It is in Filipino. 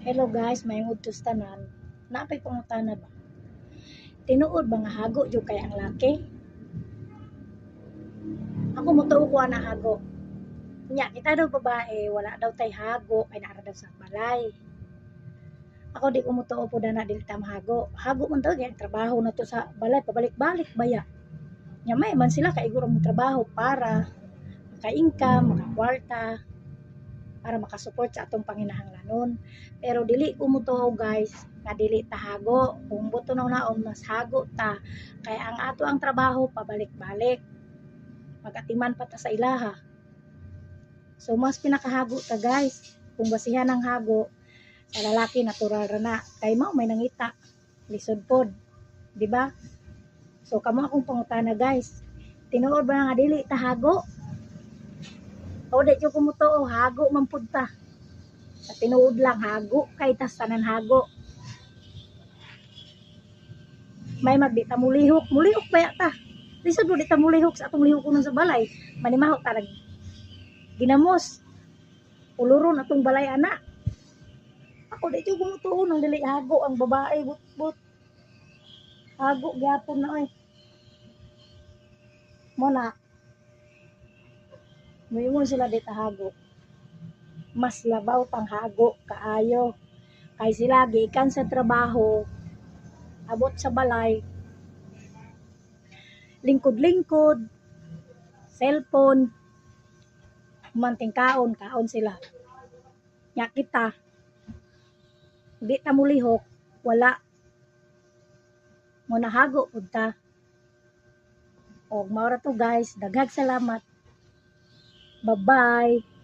Hello guys, mayong udtos tanan. Napay pangutana ba? Tinuod ba nga hago jud kay ang laki? Ako motuo ko ana hago. Nya kita daw babae, wala daw tay hago ay naara daw sa balay. Ako di ko motuo po dana dili ta mahago. Hago man daw gyud trabaho na to sa balay pabalik-balik baya. Nya may man sila kay iguro mo trabaho para maka-income, maka-kwarta, para makasupport sa atong panginahanglanon. Pero dili ko motuo guys, nga dili ta hago. Kung buto na naon mas hago ta. Kaya ang ato ang trabaho pabalik-balik. Magatiman pa ta sa ilaha. So mas pinakahago ta guys. Kung basihan ng hago, sa lalaki natural ra na. Kay mao may nangita. Lisod pod. Di ba? So kamo akong pangutana guys. Tinuod ba nga dili ta hago? O di ko kumutuo, hago man pud ta. Sa tinuod lang hago kay tas tanan hago. May magdi ta mulihok ba ta? Lisod mo di ta mulihok sa atong lihok kuno sa balay. Manimahok ta ginamos. Uluron atong balay ana. Ako di ko kumutuo nang dili hago ang babae but. Hago gyapon na oy. Mo na Moingon sila dita hago. Mas labaw pang hago kaayo. Kay sila gikan sa trabaho, abot sa balay, lingkod-lingkod, cellphone, manting kaon sila. Nya kita, di ta mulihok, wala. Mo nahago pud ta. Og mao ra to guys, daghang salamat. Bye-bye.